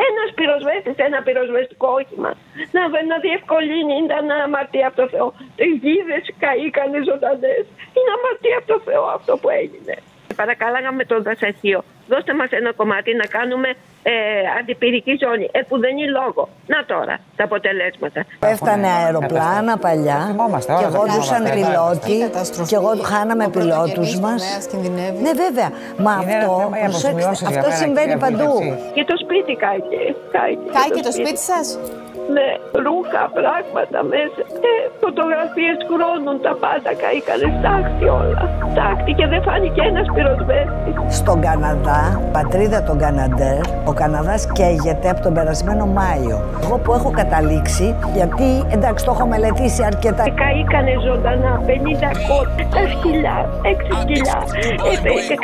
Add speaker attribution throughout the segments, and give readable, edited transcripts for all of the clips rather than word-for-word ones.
Speaker 1: Ένας πυροσβέστης, ένα πυροσβεστικό όχημα να διευκολύνει, ήταν αμαρτία από το Θεό. Οι γίδες καήκανε ζωντανές. Είναι αμαρτία από το Θεό αυτό που έγινε. Παρακαλάγαμε τον δασαρχείο, δώστε μας ένα κομμάτι να κάνουμε αντιπυρική ζώνη, που δεν είναι λόγο. Να τώρα τα αποτελέσματα.
Speaker 2: Πέφτανε αεροπλάνα παλιά και γόντουσαν πιλότοι και εγώ χάναμε πιλότους μας. Ναι, βέβαια. Μα αυτό συμβαίνει παντού.
Speaker 1: Και το σπίτι κάηκε.
Speaker 3: Κάηκε το σπίτι σας?
Speaker 1: Ναι, ρούχα, πράγματα μέσα. Φωτογραφίες χρόνων, τα πάντα καήκανε, στάχτη όλα. Στάχτη και δεν φάνηκε ένας πυροσβέστης.
Speaker 2: Στον Καναδά, πατρίδα των Καναντέρ, ο Καναδάς καίγεται από τον περασμένο Μάιο. Εγώ που έχω καταλήξει, γιατί εντάξει το έχω μελετήσει αρκετά.
Speaker 1: Καήκανε ζωντανά, 50 κότ, τα σκυλιά, 6 σκυλιά.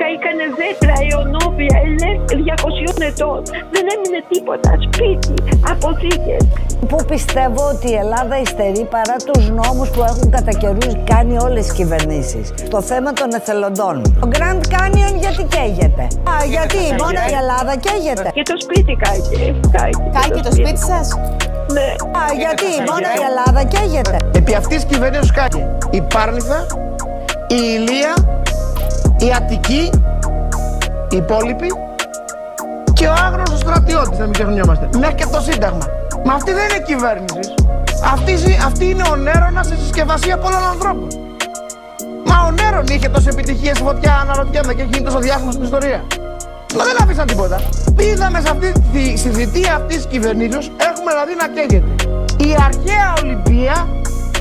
Speaker 1: Καήκανε δέντρα, αιωνόβια, 200 ετών. Δεν έμεινε τίποτα, σπίτι, αποθήκες.
Speaker 2: Που πιστεύω ότι η Ελλάδα υστερεί παρά τους νόμους που έχουν κατά καιρούς κάνει όλες οι κυβερνήσεις. Το θέμα των εθελοντών. Το Grand Canyon γιατί καίγεται? Γιατί μόνο η Ελλάδα καίγεται?
Speaker 1: Και το σπίτι κάηκε.
Speaker 3: Κάηκε το σπίτι σας?
Speaker 1: Ναι.
Speaker 2: Γιατί μόνο η Ελλάδα καίγεται?
Speaker 4: Επί αυτής της κυβέρνησης κάηκε η Πάρνηθα, η Ηλία, η Αττική, οι υπόλοιποι και ο άγνωστος στρατιώτης, να μην ξεχνιόμαστε. Μέχρι και το Σύνταγμα. Μα αυτή δεν είναι κυβέρνηση. Αυτή είναι ο Νέρονας σε συσκευασία πολλών ανθρώπων. Μα ο Νέρον είχε τόση επιτυχία στη φωτιά, αναρωτιέμαι, και έχει γίνει τόσο διάσημο στην ιστορία. Μα δεν άφησαν τίποτα. Πήγαμε στη θητεία αυτής της κυβερνήσεως, έχουμε δηλαδή να καίγεται η αρχαία Ολυμπία.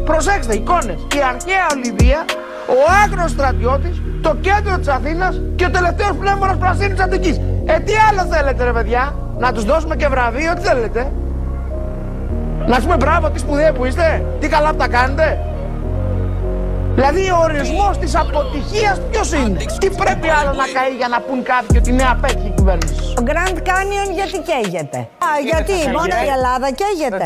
Speaker 4: Προσέξτε, εικόνες. Η αρχαία Ολυμπία, ο άγνωστος στρατιώτης, το κέντρο της Αθήνας και ο τελευταίος πνεύμονας πρασίνου της Αττικής. Τι άλλο θέλετε, ρε παιδιά? Να τους δώσουμε και βραβείο, τι θέλετε? Να πούμε μπράβο, τι σπουδαίοι που είστε, τι καλά που τα κάνετε. Δηλαδή ο ορισμός της αποτυχίας ποιος είναι? Τι πρέπει άλλο να καεί για να πούν κάποιοι ότι ναι, απέτυχε η κυβέρνηση?
Speaker 2: Το Grand Canyon γιατί καίγεται? Γιατί μόνο η Ελλάδα καίγεται?